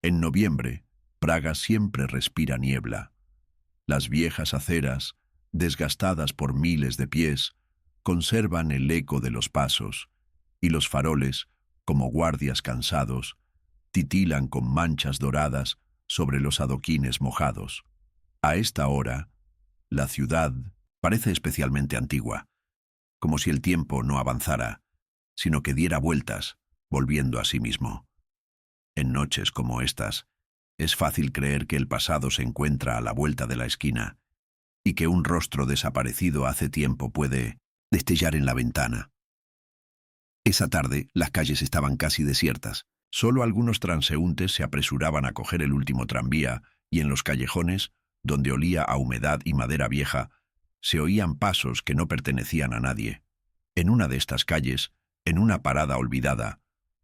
En noviembre, Praga siempre respira niebla. Las viejas aceras, desgastadas por miles de pies, conservan el eco de los pasos, y los faroles, como guardias cansados, titilan con manchas doradas sobre los adoquines mojados. A esta hora, la ciudad parece especialmente antigua, como si el tiempo no avanzara, sino que diera vueltas, volviendo a sí mismo. En noches como estas, es fácil creer que el pasado se encuentra a la vuelta de la esquina y que un rostro desaparecido hace tiempo puede destellar en la ventana. Esa tarde, las calles estaban casi desiertas. Solo algunos transeúntes se apresuraban a coger el último tranvía y en los callejones, donde olía a humedad y madera vieja, se oían pasos que no pertenecían a nadie. En una de estas calles, en una parada olvidada,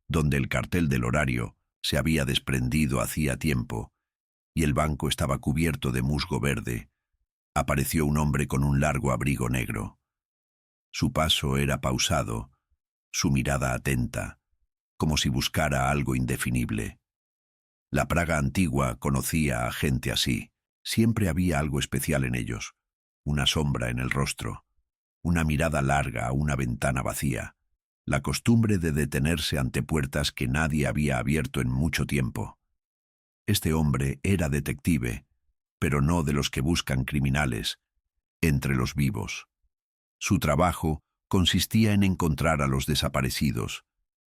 donde el cartel del horario se había desprendido hacía tiempo y el banco estaba cubierto de musgo verde, apareció un hombre con un largo abrigo negro. Su paso era pausado, su mirada atenta, como si buscara algo indefinible. La Praga antigua conocía a gente así. Siempre había algo especial en ellos, una sombra en el rostro, una mirada larga a una ventana vacía, la costumbre de detenerse ante puertas que nadie había abierto en mucho tiempo. Este hombre era detective, pero no de los que buscan criminales, entre los vivos. Su trabajo consistía en encontrar a los desaparecidos,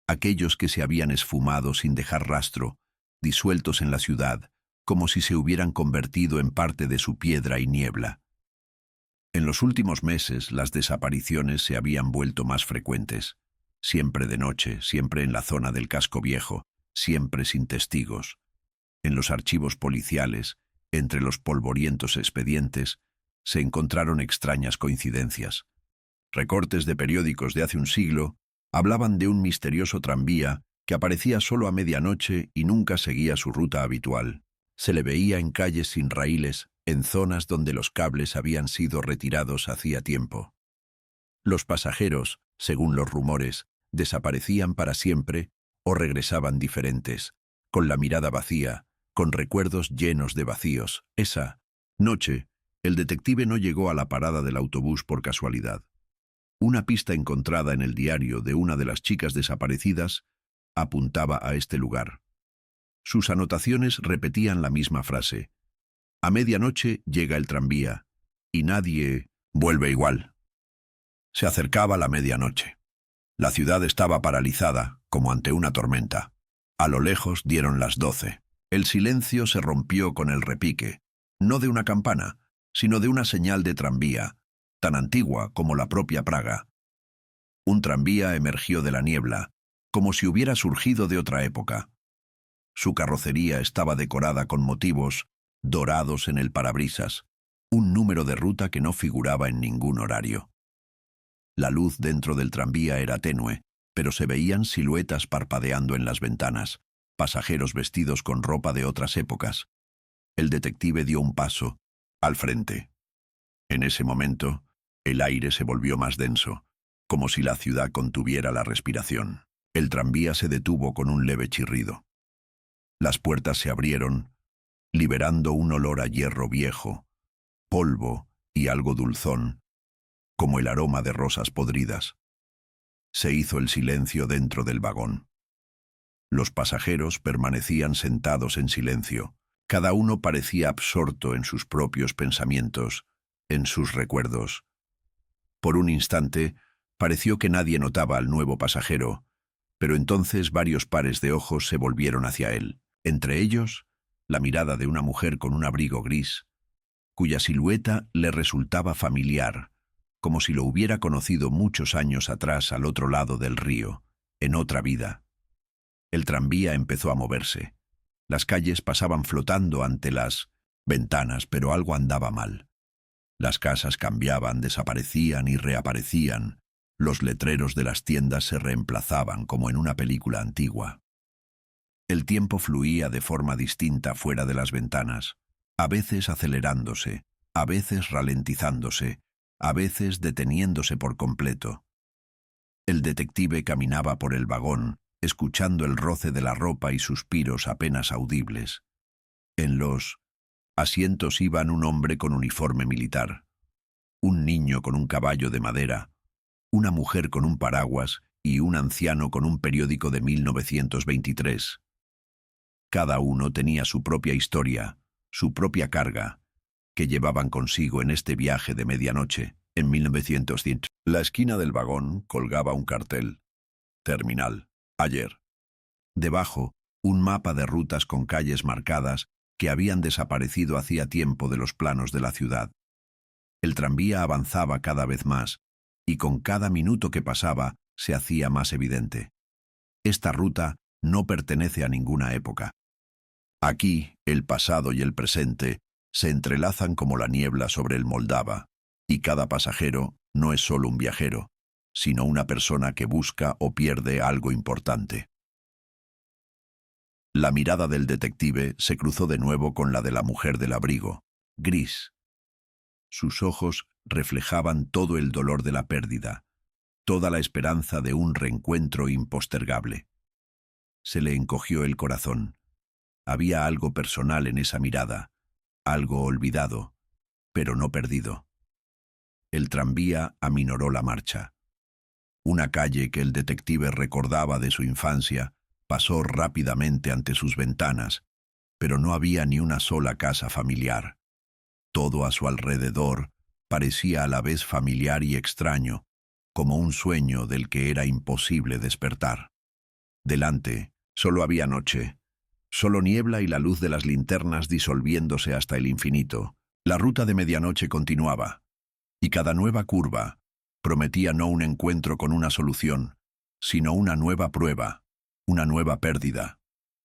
aquellos que se habían esfumado sin dejar rastro, disueltos en la ciudad, como si se hubieran convertido en parte de su piedra y niebla. En los últimos meses las desapariciones se habían vuelto más frecuentes, siempre de noche, siempre en la zona del casco viejo, siempre sin testigos. En los archivos policiales, entre los polvorientos expedientes, se encontraron extrañas coincidencias. Recortes de periódicos de hace un siglo hablaban de un misterioso tranvía que aparecía solo a medianoche y nunca seguía su ruta habitual. Se le veía en calles sin raíles, en zonas donde los cables habían sido retirados hacía tiempo. Los pasajeros, según los rumores, desaparecían para siempre o regresaban diferentes, con la mirada vacía, con recuerdos llenos de vacíos. Esa noche, el detective no llegó a la parada del autobús por casualidad. Una pista encontrada en el diario de una de las chicas desaparecidas apuntaba a este lugar. Sus anotaciones repetían la misma frase: a medianoche llega el tranvía, y nadie vuelve igual. Se acercaba la medianoche. La ciudad estaba paralizada, como ante una tormenta. A lo lejos dieron las 12. El silencio se rompió con el repique, no de una campana, sino de una señal de tranvía, tan antigua como la propia Praga. Un tranvía emergió de la niebla, como si hubiera surgido de otra época. Su carrocería estaba decorada con motivos dorados en el parabrisas, un número de ruta que no figuraba en ningún horario. La luz dentro del tranvía era tenue, pero se veían siluetas parpadeando en las ventanas, pasajeros vestidos con ropa de otras épocas. El detective dio un paso al frente. En ese momento, el aire se volvió más denso, como si la ciudad contuviera la respiración. El tranvía se detuvo con un leve chirrido. Las puertas se abrieron, liberando un olor a hierro viejo, polvo y algo dulzón, como el aroma de rosas podridas. Se hizo el silencio dentro del vagón. Los pasajeros permanecían sentados en silencio. Cada uno parecía absorto en sus propios pensamientos, en sus recuerdos. Por un instante, pareció que nadie notaba al nuevo pasajero, pero entonces varios pares de ojos se volvieron hacia él. Entre ellos, la mirada de una mujer con un abrigo gris, cuya silueta le resultaba familiar, como si lo hubiera conocido muchos años atrás al otro lado del río, en otra vida. El tranvía empezó a moverse. Las calles pasaban flotando ante las ventanas, pero algo andaba mal. Las casas cambiaban, desaparecían y reaparecían. Los letreros de las tiendas se reemplazaban como en una película antigua. El tiempo fluía de forma distinta fuera de las ventanas, a veces acelerándose, a veces ralentizándose, a veces deteniéndose por completo. El detective caminaba por el vagón, escuchando el roce de la ropa y suspiros apenas audibles. En los asientos iban un hombre con uniforme militar, un niño con un caballo de madera, una mujer con un paraguas y un anciano con un periódico de 1923. Cada uno tenía su propia historia, su propia carga, que llevaban consigo en este viaje de medianoche, en 1900. La esquina del vagón colgaba un cartel: Terminal, ayer. Debajo, un mapa de rutas con calles marcadas que habían desaparecido hacía tiempo de los planos de la ciudad. El tranvía avanzaba cada vez más, y con cada minuto que pasaba se hacía más evidente. Esta ruta no pertenece a ninguna época. Aquí, el pasado y el presente se entrelazan como la niebla sobre el Moldava, y cada pasajero no es solo un viajero, sino una persona que busca o pierde algo importante. La mirada del detective se cruzó de nuevo con la de la mujer del abrigo, gris. Sus ojos reflejaban todo el dolor de la pérdida, toda la esperanza de un reencuentro impostergable. Se le encogió el corazón. Había algo personal en esa mirada, algo olvidado, pero no perdido. El tranvía aminoró la marcha. Una calle que el detective recordaba de su infancia pasó rápidamente ante sus ventanas, pero no había ni una sola casa familiar. Todo a su alrededor parecía a la vez familiar y extraño, como un sueño del que era imposible despertar. Delante solo había noche, solo niebla y la luz de las linternas disolviéndose hasta el infinito. La ruta de medianoche continuaba, y cada nueva curva prometía no un encuentro con una solución, sino una nueva prueba, una nueva pérdida,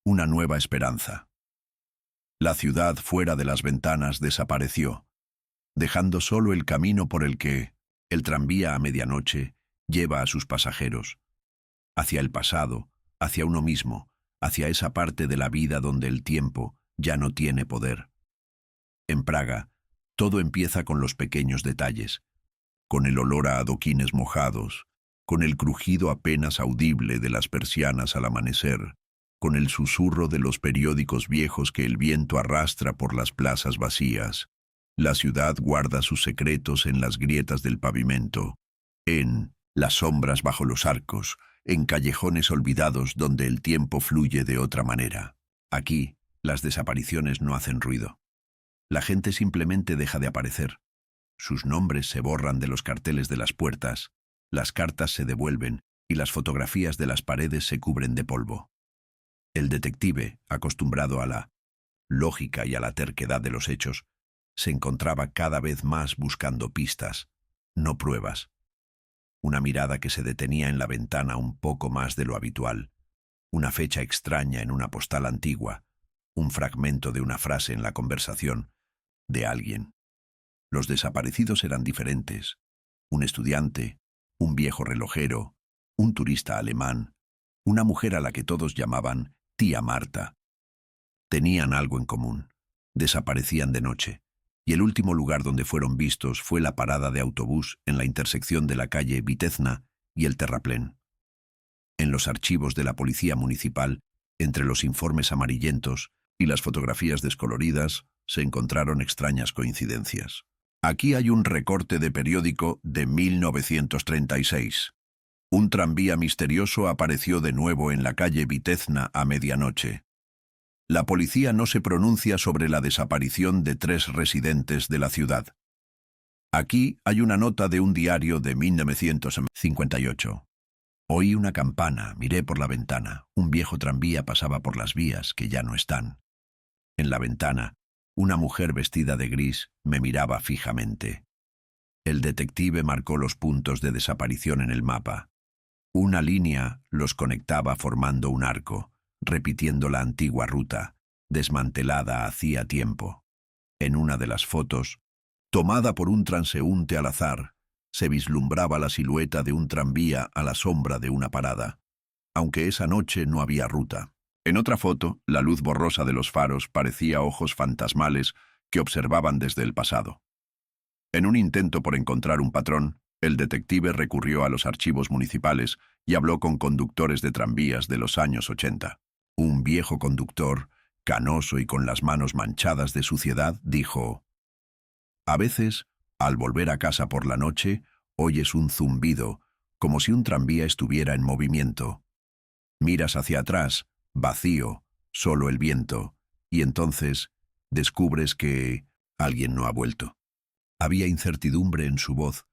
una nueva esperanza. La ciudad fuera de las ventanas desapareció, dejando solo el camino por el que el tranvía a medianoche lleva a sus pasajeros, hacia el pasado, hacia uno mismo, hacia esa parte de la vida donde el tiempo ya no tiene poder. En Praga, todo empieza con los pequeños detalles, con el olor a adoquines mojados, con el crujido apenas audible de las persianas al amanecer, con el susurro de los periódicos viejos que el viento arrastra por las plazas vacías. La ciudad guarda sus secretos en las grietas del pavimento, en las sombras bajo los arcos, en callejones olvidados donde el tiempo fluye de otra manera. Aquí, las desapariciones no hacen ruido. La gente simplemente deja de aparecer. Sus nombres se borran de los carteles de las puertas, las cartas se devuelven y las fotografías de las paredes se cubren de polvo. El detective, acostumbrado a la lógica y a la terquedad de los hechos, se encontraba cada vez más buscando pistas, no pruebas. Una mirada que se detenía en la ventana un poco más de lo habitual, una fecha extraña en una postal antigua, un fragmento de una frase en la conversación de alguien. Los desaparecidos eran diferentes: un estudiante, un viejo relojero, un turista alemán, una mujer a la que todos llamaban tía Marta. Tenían algo en común: desaparecían de noche, y el último lugar donde fueron vistos fue la parada de autobús en la intersección de la calle Vitezna y el Terraplén. En los archivos de la policía municipal, entre los informes amarillentos y las fotografías descoloridas, se encontraron extrañas coincidencias. Aquí hay un recorte de periódico de 1936. Un tranvía misterioso apareció de nuevo en la calle Vitezna a medianoche. La policía no se pronuncia sobre la desaparición de 3 residentes de la ciudad. Aquí hay una nota de un diario de 1958. Oí una campana, miré por la ventana. Un viejo tranvía pasaba por las vías que ya no están. En la ventana, una mujer vestida de gris me miraba fijamente. El detective marcó los puntos de desaparición en el mapa. Una línea los conectaba formando un arco, repitiendo la antigua ruta, desmantelada hacía tiempo. En una de las fotos, tomada por un transeúnte al azar, se vislumbraba la silueta de un tranvía a la sombra de una parada, aunque esa noche no había ruta. En otra foto, la luz borrosa de los faros parecía ojos fantasmales que observaban desde el pasado. En un intento por encontrar un patrón, El detective recurrió a los archivos municipales y habló con conductores de tranvías de los años 80. Un viejo conductor, canoso y con las manos manchadas de suciedad, dijo: «A veces, al volver a casa por la noche, oyes un zumbido, como si un tranvía estuviera en movimiento. Miras hacia atrás, vacío, solo el viento, y entonces descubres que alguien no ha vuelto». Había incertidumbre en su voz,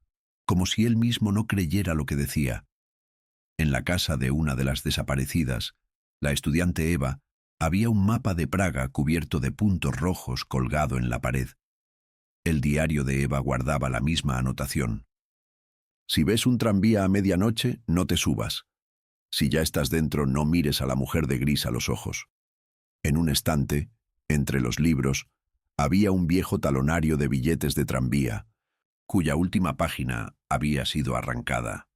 como si él mismo no creyera lo que decía. En la casa de una de las desaparecidas, la estudiante Eva, había un mapa de Praga cubierto de puntos rojos colgado en la pared. El diario de Eva guardaba la misma anotación: «Si ves un tranvía a medianoche, no te subas. Si ya estás dentro, no mires a la mujer de gris a los ojos». En un estante, entre los libros, había un viejo talonario de billetes de tranvía, cuya última página había sido arrancada.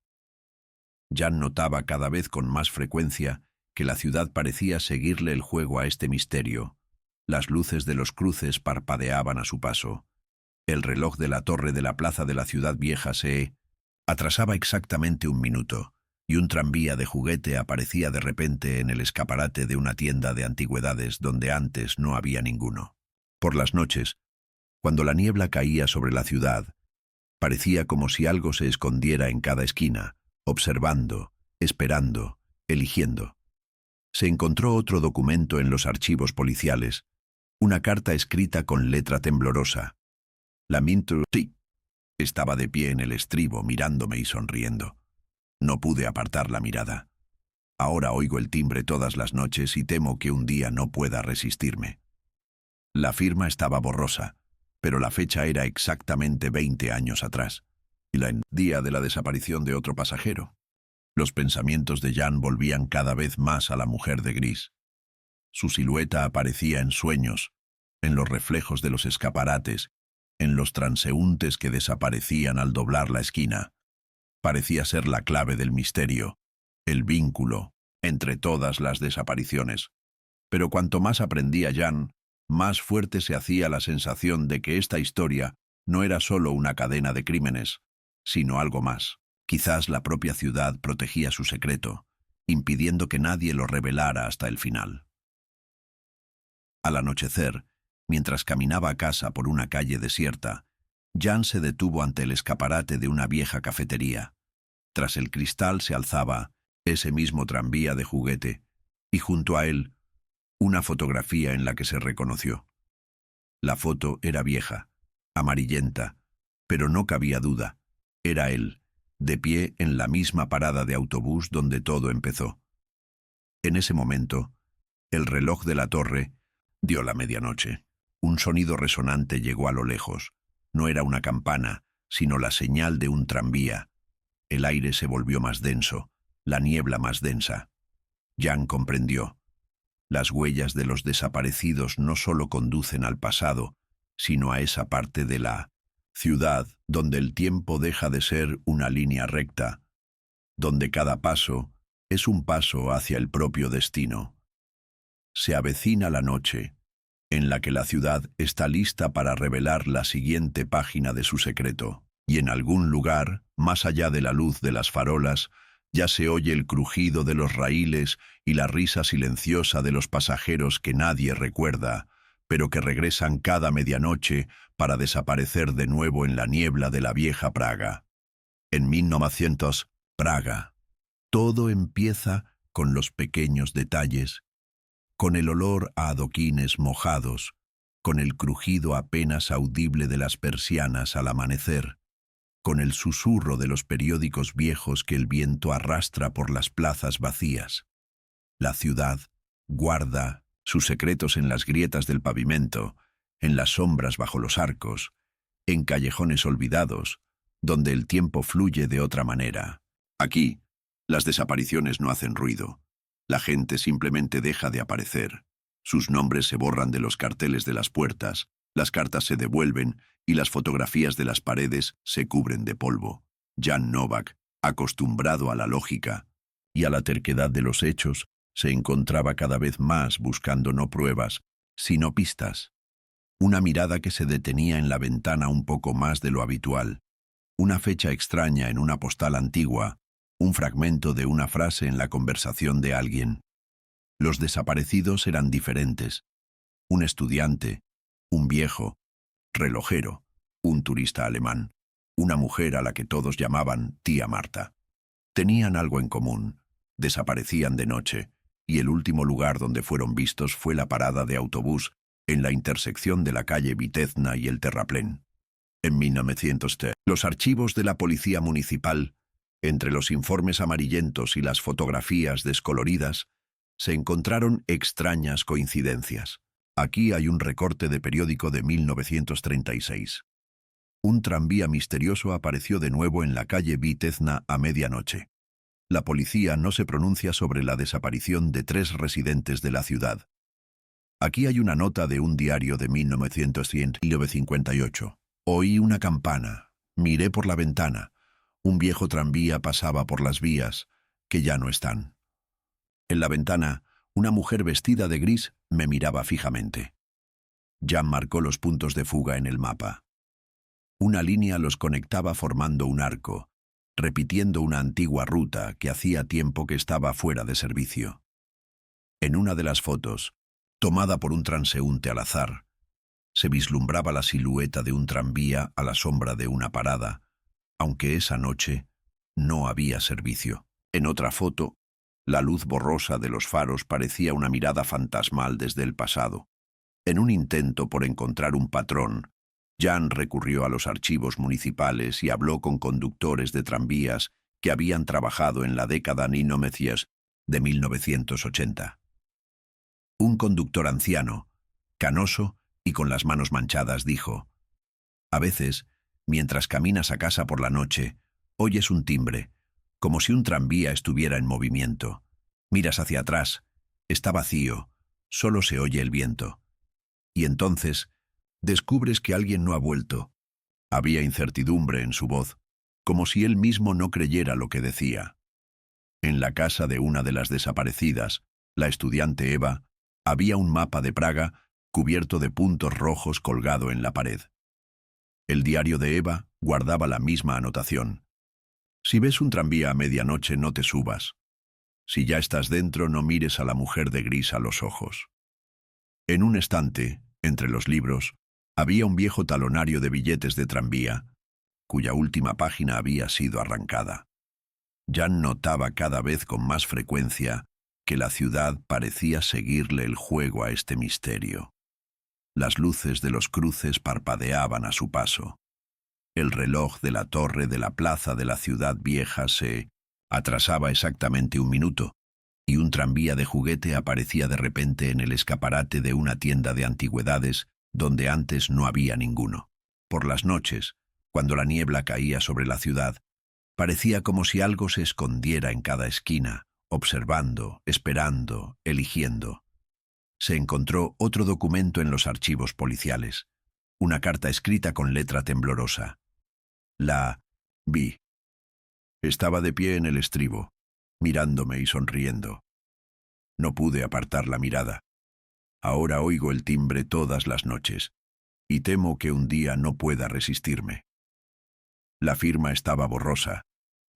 Jan notaba cada vez con más frecuencia que la ciudad parecía seguirle el juego a este misterio. Las luces de los cruces parpadeaban a su paso. El reloj de la torre de la plaza de la ciudad vieja se atrasaba exactamente un minuto, y un tranvía de juguete aparecía de repente en el escaparate de una tienda de antigüedades donde antes no había ninguno. Por las noches, cuando la niebla caía sobre la ciudad, parecía como si algo se escondiera en cada esquina, observando, esperando, eligiendo. Se encontró otro documento en los archivos policiales, una carta escrita con letra temblorosa. La Mintur, sí, estaba de pie en el estribo mirándome y sonriendo. No pude apartar la mirada. Ahora oigo el timbre todas las noches y temo que un día no pueda resistirme. La firma estaba borrosa, pero la fecha era exactamente 20 años atrás, y el día de la desaparición de otro pasajero. Los pensamientos de Jan volvían cada vez más a la mujer de gris. Su silueta aparecía en sueños, en los reflejos de los escaparates, en los transeúntes que desaparecían al doblar la esquina. Parecía ser la clave del misterio, el vínculo entre todas las desapariciones. Pero cuanto más aprendía Jan, más fuerte se hacía la sensación de que esta historia no era solo una cadena de crímenes, sino algo más. Quizás la propia ciudad protegía su secreto, impidiendo que nadie lo revelara hasta el final. Al anochecer, mientras caminaba a casa por una calle desierta, Jan se detuvo ante el escaparate de una vieja cafetería. Tras el cristal se alzaba ese mismo tranvía de juguete, y junto a él, una fotografía en la que se reconoció. La foto era vieja, amarillenta, pero no cabía duda. Era él, de pie en la misma parada de autobús donde todo empezó. En ese momento, el reloj de la torre dio la medianoche. Un sonido resonante llegó a lo lejos. No era una campana, sino la señal de un tranvía. El aire se volvió más denso, la niebla más densa. Jan comprendió. Las huellas de los desaparecidos no solo conducen al pasado, sino a esa parte de la ciudad donde el tiempo deja de ser una línea recta, donde cada paso es un paso hacia el propio destino. Se avecina la noche, en la que la ciudad está lista para revelar la siguiente página de su secreto, y en algún lugar, más allá de la luz de las farolas, ya se oye el crujido de los raíles y la risa silenciosa de los pasajeros que nadie recuerda, pero que regresan cada medianoche para desaparecer de nuevo en la niebla de la vieja Praga. En 1900, Praga. Todo empieza con los pequeños detalles, con el olor a adoquines mojados, con el crujido apenas audible de las persianas al amanecer, con el susurro de los periódicos viejos que el viento arrastra por las plazas vacías. La ciudad guarda sus secretos en las grietas del pavimento, en las sombras bajo los arcos, en callejones olvidados, donde el tiempo fluye de otra manera. Aquí, las desapariciones no hacen ruido. La gente simplemente deja de aparecer. Sus nombres se borran de los carteles de las puertas, las cartas se devuelven y las fotografías de las paredes se cubren de polvo. Jan Novak, acostumbrado a la lógica y a la terquedad de los hechos, se encontraba cada vez más buscando no pruebas, sino pistas. Una mirada que se detenía en la ventana un poco más de lo habitual, una fecha extraña en una postal antigua, un fragmento de una frase en la conversación de alguien. Los desaparecidos eran diferentes. Un estudiante, un viejo, relojero, un turista alemán, una mujer a la que todos llamaban tía Marta. Tenían algo en común, desaparecían de noche, y el último lugar donde fueron vistos fue la parada de autobús en la intersección de la calle Vitezna y el Terraplén. En 1903, los archivos de la Policía Municipal, entre los informes amarillentos y las fotografías descoloridas, se encontraron extrañas coincidencias. Aquí hay un recorte de periódico de 1936. Un tranvía misterioso apareció de nuevo en la calle Vitezna a medianoche. La policía no se pronuncia sobre la desaparición de 3 residentes de la ciudad. Aquí hay una nota de un diario de 1958. Oí una campana, miré por la ventana. Un viejo tranvía pasaba por las vías, que ya no están. En la ventana, una mujer vestida de gris me miraba fijamente. Jan marcó los puntos de fuga en el mapa. Una línea los conectaba formando un arco, repitiendo una antigua ruta que hacía tiempo que estaba fuera de servicio. En una de las fotos, tomada por un transeúnte al azar, se vislumbraba la silueta de un tranvía a la sombra de una parada, aunque esa noche no había servicio. En otra foto, la luz borrosa de los faros parecía una mirada fantasmal desde el pasado. En un intento por encontrar un patrón, Jan recurrió a los archivos municipales y habló con conductores de tranvías que habían trabajado en la década de 1980. Un conductor anciano, canoso y con las manos manchadas, dijo: «A veces, mientras caminas a casa por la noche, oyes un timbre, como si un tranvía estuviera en movimiento. Miras hacia atrás, está vacío, solo se oye el viento. Y entonces descubres que alguien no ha vuelto». Había incertidumbre en su voz, como si él mismo no creyera lo que decía. En la casa de una de las desaparecidas, la estudiante Eva, había un mapa de Praga cubierto de puntos rojos colgado en la pared. El diario de Eva guardaba la misma anotación: «Si ves un tranvía a medianoche, no te subas. Si ya estás dentro, no mires a la mujer de gris a los ojos». En un estante, entre los libros, había un viejo talonario de billetes de tranvía, cuya última página había sido arrancada. Jan notaba cada vez con más frecuencia que la ciudad parecía seguirle el juego a este misterio. Las luces de los cruces parpadeaban a su paso. El reloj de la torre de la plaza de la ciudad vieja se atrasaba exactamente 1 minuto, y un tranvía de juguete aparecía de repente en el escaparate de una tienda de antigüedades donde antes no había ninguno. Por las noches, cuando la niebla caía sobre la ciudad, parecía como si algo se escondiera en cada esquina, observando, esperando, eligiendo. Se encontró otro documento en los archivos policiales, una carta escrita con letra temblorosa. La vi. Estaba de pie en el estribo, mirándome y sonriendo. No pude apartar la mirada. Ahora oigo el timbre todas las noches, y temo que un día no pueda resistirme. La firma estaba borrosa,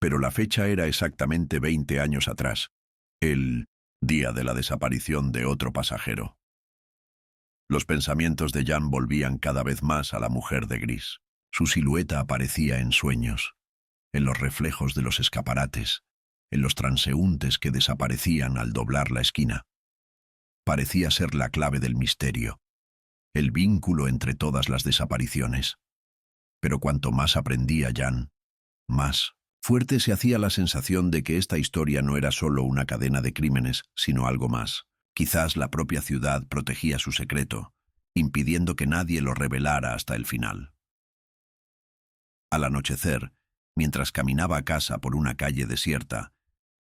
pero la fecha era exactamente 20 años atrás, el día de la desaparición de otro pasajero. Los pensamientos de Jan volvían cada vez más a la mujer de gris. Su silueta aparecía en sueños, en los reflejos de los escaparates, en los transeúntes que desaparecían al doblar la esquina. Parecía ser la clave del misterio, el vínculo entre todas las desapariciones. Pero cuanto más aprendía Jan, más fuerte se hacía la sensación de que esta historia no era solo una cadena de crímenes, sino algo más. Quizás la propia ciudad protegía su secreto, impidiendo que nadie lo revelara hasta el final. Al anochecer, mientras caminaba a casa por una calle desierta,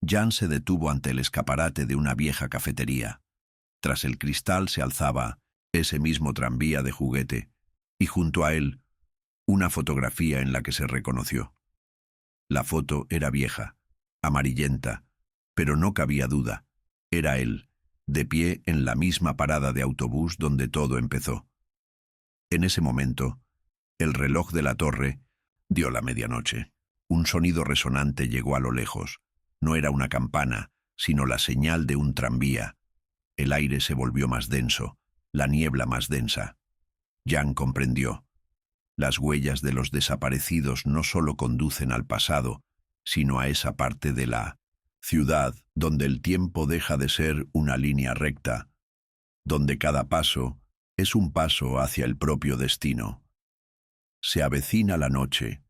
Jan se detuvo ante el escaparate de una vieja cafetería. Tras el cristal se alzaba ese mismo tranvía de juguete, y junto a él, una fotografía en la que se reconoció. La foto era vieja, amarillenta, pero no cabía duda. Era él, de pie en la misma parada de autobús donde todo empezó. En ese momento, el reloj de la torre Dio la medianoche. Un sonido resonante llegó a lo lejos. No era una campana, sino la señal de un tranvía. El aire se volvió más denso, la niebla más densa. Jan comprendió. Las huellas de los desaparecidos no solo conducen al pasado, sino a esa parte de la ciudad donde el tiempo deja de ser una línea recta, donde cada paso es un paso hacia el propio destino. Se avecina la noche,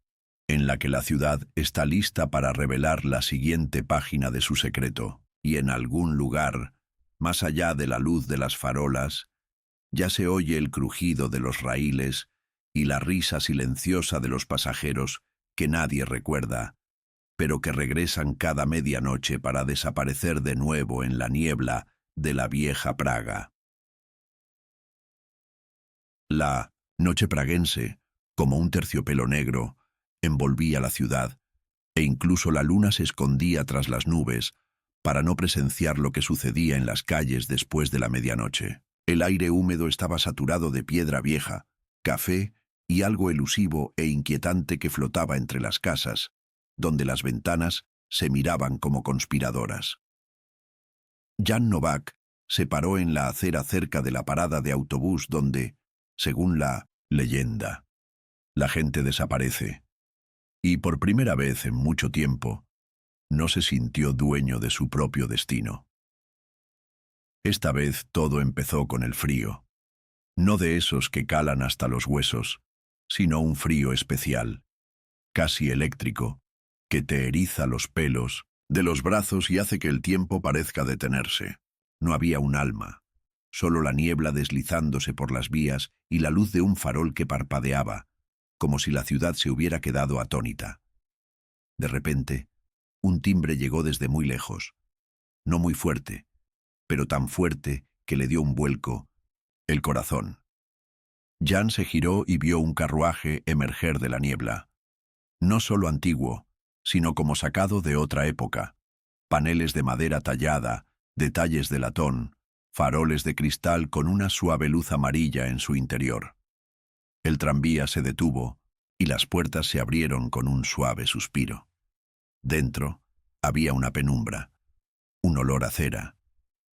en la que la ciudad está lista para revelar la siguiente página de su secreto, y en algún lugar, más allá de la luz de las farolas, ya se oye el crujido de los raíles y la risa silenciosa de los pasajeros que nadie recuerda, pero que regresan cada medianoche para desaparecer de nuevo en la niebla de la vieja Praga. La noche praguense, como un terciopelo negro, envolvía la ciudad, e incluso la luna se escondía tras las nubes para no presenciar lo que sucedía en las calles después de la medianoche. El aire húmedo estaba saturado de piedra vieja, café y algo elusivo e inquietante que flotaba entre las casas, donde las ventanas se miraban como conspiradoras. Jan Novak se paró en la acera cerca de la parada de autobús donde, según la leyenda, la gente desaparece. Y por primera vez en mucho tiempo, no se sintió dueño de su propio destino. Esta vez todo empezó con el frío. No de esos que calan hasta los huesos, sino un frío especial, casi eléctrico, que te eriza los pelos de los brazos y hace que el tiempo parezca detenerse. No había un alma, solo la niebla deslizándose por las vías y la luz de un farol que parpadeaba, como si la ciudad se hubiera quedado atónita. De repente, un timbre llegó desde muy lejos, no muy fuerte, pero tan fuerte que le dio un vuelco, el corazón. Jan se giró y vio un carruaje emerger de la niebla. No solo antiguo, sino como sacado de otra época. Paneles de madera tallada, detalles de latón, faroles de cristal con una suave luz amarilla en su interior. El tranvía se detuvo y las puertas se abrieron con un suave suspiro. Dentro había una penumbra, un olor a cera,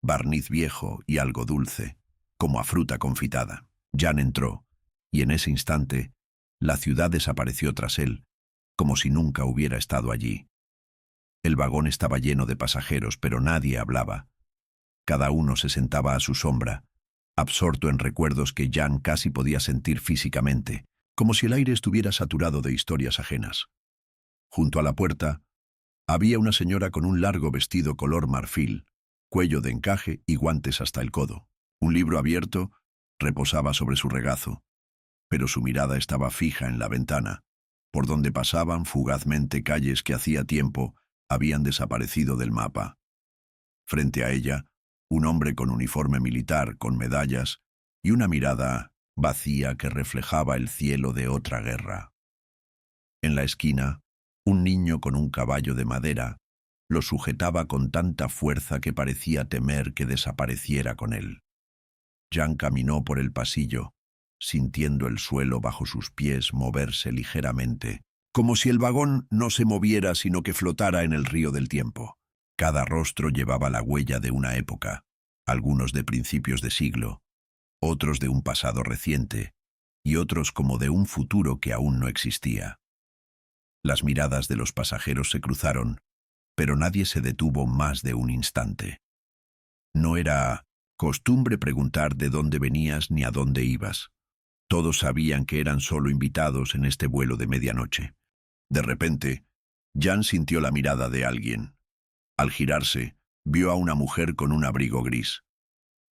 barniz viejo y algo dulce, como a fruta confitada. Jan entró, y en ese instante, la ciudad desapareció tras él, como si nunca hubiera estado allí. El vagón estaba lleno de pasajeros, pero nadie hablaba. Cada uno se sentaba a su sombra, absorto en recuerdos que Jan casi podía sentir físicamente, como si el aire estuviera saturado de historias ajenas. Junto a la puerta, había una señora con un largo vestido color marfil, cuello de encaje y guantes hasta el codo. Un libro abierto reposaba sobre su regazo, pero su mirada estaba fija en la ventana, por donde pasaban fugazmente calles que hacía tiempo habían desaparecido del mapa. Frente a ella, un hombre con uniforme militar, con medallas, y una mirada vacía que reflejaba el cielo de otra guerra. En la esquina, un niño con un caballo de madera lo sujetaba con tanta fuerza que parecía temer que desapareciera con él. Jan caminó por el pasillo, sintiendo el suelo bajo sus pies moverse ligeramente, como si el vagón no se moviera sino que flotara en el río del tiempo. Cada rostro llevaba la huella de una época, algunos de principios de siglo, otros de un pasado reciente, y otros como de un futuro que aún no existía. Las miradas de los pasajeros se cruzaron, pero nadie se detuvo más de un instante. No era costumbre preguntar de dónde venías ni a dónde ibas. Todos sabían que eran solo invitados en este vuelo de medianoche. De repente, Jan sintió la mirada de alguien. Al girarse, vio a una mujer con un abrigo gris.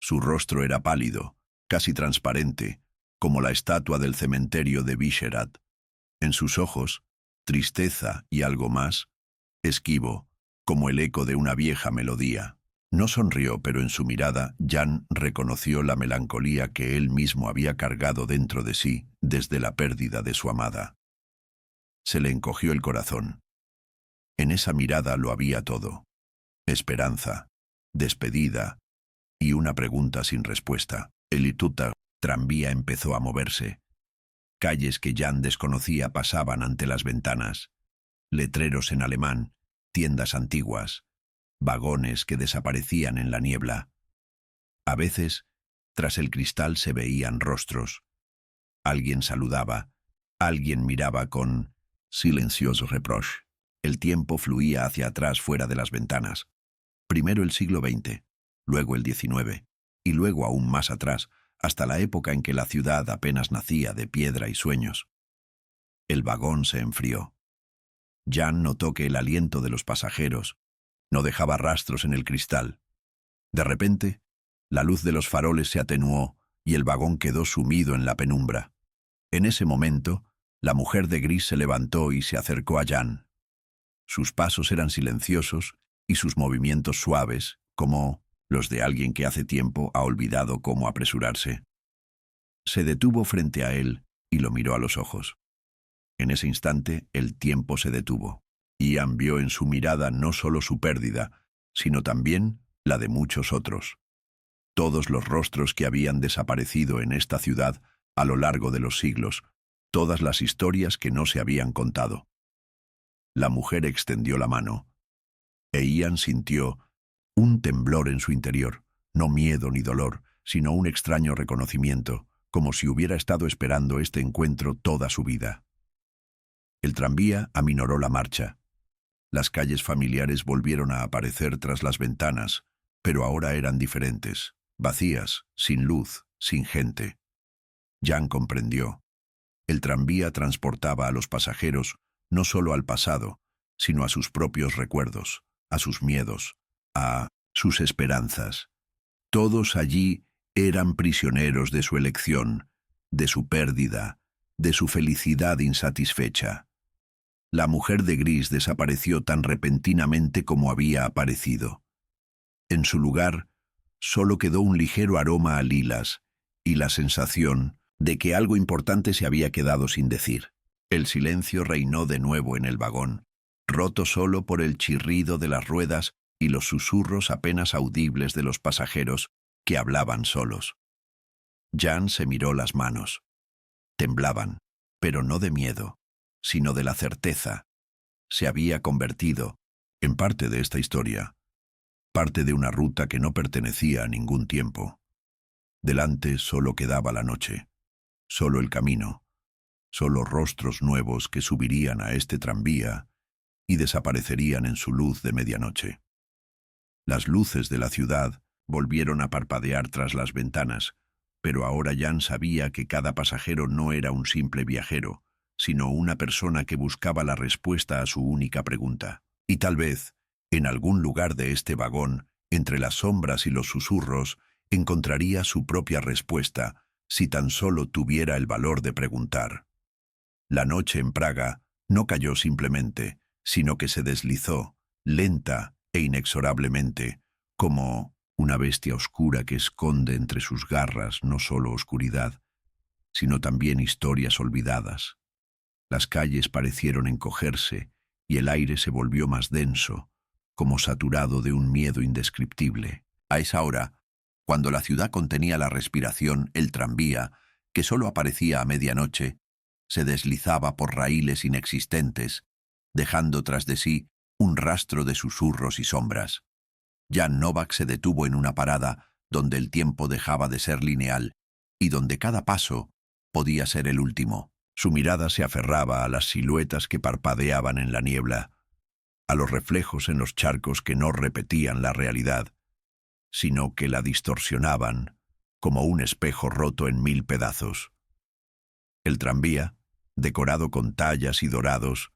Su rostro era pálido, casi transparente, como la estatua del cementerio de Vyshegrád. En sus ojos, tristeza y algo más, esquivo, como el eco de una vieja melodía. No sonrió, pero en su mirada Jan reconoció la melancolía que él mismo había cargado dentro de sí desde la pérdida de su amada. Se le encogió el corazón. En esa mirada lo había todo: esperanza, despedida y una pregunta sin respuesta. El tranvía empezó a moverse. Calles que Jan desconocía pasaban ante las ventanas. Letreros en alemán, tiendas antiguas, vagones que desaparecían en la niebla. A veces, tras el cristal se veían rostros. Alguien saludaba, alguien miraba con silencioso reproche. El tiempo fluía hacia atrás fuera de las ventanas. Primero el siglo XX, luego el XIX, y luego aún más atrás, hasta la época en que la ciudad apenas nacía de piedra y sueños. El vagón se enfrió. Jan notó que el aliento de los pasajeros no dejaba rastros en el cristal. De repente, la luz de los faroles se atenuó y el vagón quedó sumido en la penumbra. En ese momento, la mujer de gris se levantó y se acercó a Jan. Sus pasos eran silenciosos y sus movimientos suaves, como los de alguien que hace tiempo ha olvidado cómo apresurarse. Se detuvo frente a él y lo miró a los ojos. En ese instante, el tiempo se detuvo. Ian vio en su mirada no solo su pérdida, sino también la de muchos otros. Todos los rostros que habían desaparecido en esta ciudad a lo largo de los siglos, todas las historias que no se habían contado. La mujer extendió la mano, e Ian sintió un temblor en su interior, no miedo ni dolor, sino un extraño reconocimiento, como si hubiera estado esperando este encuentro toda su vida. El tranvía aminoró la marcha. Las calles familiares volvieron a aparecer tras las ventanas, pero ahora eran diferentes, vacías, sin luz, sin gente. Jan comprendió. El tranvía transportaba a los pasajeros no solo al pasado, sino a sus propios recuerdos, a sus miedos, a sus esperanzas. Todos allí eran prisioneros de su elección, de su pérdida, de su felicidad insatisfecha. La mujer de gris desapareció tan repentinamente como había aparecido. En su lugar, solo quedó un ligero aroma a lilas y la sensación de que algo importante se había quedado sin decir. El silencio reinó de nuevo en el vagón, roto solo por el chirrido de las ruedas y los susurros apenas audibles de los pasajeros que hablaban solos. Jan se miró las manos. Temblaban, pero no de miedo, sino de la certeza. Se había convertido en parte de esta historia, parte de una ruta que no pertenecía a ningún tiempo. Delante solo quedaba la noche, solo el camino, solo rostros nuevos que subirían a este tranvía y desaparecerían en su luz de medianoche. Las luces de la ciudad volvieron a parpadear tras las ventanas, pero ahora Jan sabía que cada pasajero no era un simple viajero, sino una persona que buscaba la respuesta a su única pregunta. Y tal vez, en algún lugar de este vagón, entre las sombras y los susurros, encontraría su propia respuesta, si tan solo tuviera el valor de preguntar. La noche en Praga no cayó simplemente, sino que se deslizó, lenta e inexorablemente, como una bestia oscura que esconde entre sus garras no solo oscuridad, sino también historias olvidadas. Las calles parecieron encogerse y el aire se volvió más denso, como saturado de un miedo indescriptible. A esa hora, cuando la ciudad contenía la respiración, el tranvía, que solo aparecía a medianoche, se deslizaba por raíles inexistentes, dejando tras de sí un rastro de susurros y sombras. Jan Novak se detuvo en una parada donde el tiempo dejaba de ser lineal y donde cada paso podía ser el último. Su mirada se aferraba a las siluetas que parpadeaban en la niebla, a los reflejos en los charcos que no repetían la realidad, sino que la distorsionaban como un espejo roto en 1000 pedazos. El tranvía, decorado con tallas y dorados,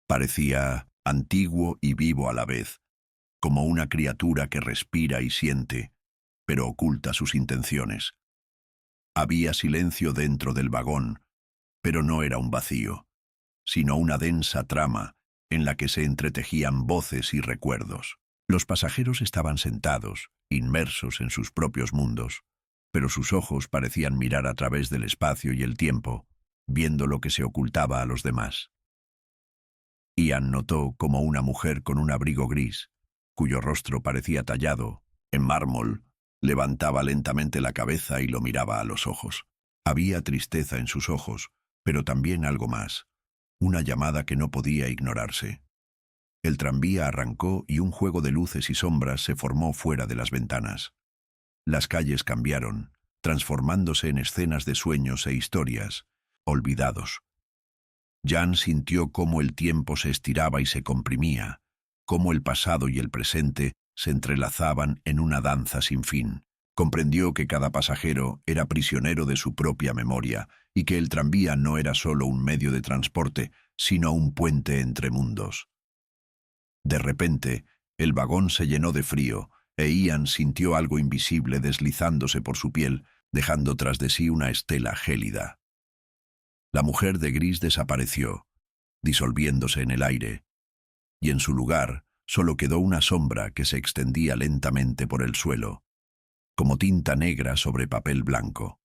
parecía antiguo y vivo a la vez, como una criatura que respira y siente, pero oculta sus intenciones. Había silencio dentro del vagón, pero no era un vacío, sino una densa trama en la que se entretejían voces y recuerdos. Los pasajeros estaban sentados, inmersos en sus propios mundos, pero sus ojos parecían mirar a través del espacio y el tiempo, viendo lo que se ocultaba a los demás. Ian notó como una mujer con un abrigo gris, cuyo rostro parecía tallado en mármol, levantaba lentamente la cabeza y lo miraba a los ojos. Había tristeza en sus ojos, pero también algo más, una llamada que no podía ignorarse. El tranvía arrancó y un juego de luces y sombras se formó fuera de las ventanas. Las calles cambiaron, transformándose en escenas de sueños e historias, olvidados. Jan sintió cómo el tiempo se estiraba y se comprimía, cómo el pasado y el presente se entrelazaban en una danza sin fin. Comprendió que cada pasajero era prisionero de su propia memoria y que el tranvía no era solo un medio de transporte, sino un puente entre mundos. De repente, el vagón se llenó de frío, e Ian sintió algo invisible deslizándose por su piel, dejando tras de sí una estela gélida. La mujer de gris desapareció, disolviéndose en el aire, y en su lugar solo quedó una sombra que se extendía lentamente por el suelo, como tinta negra sobre papel blanco.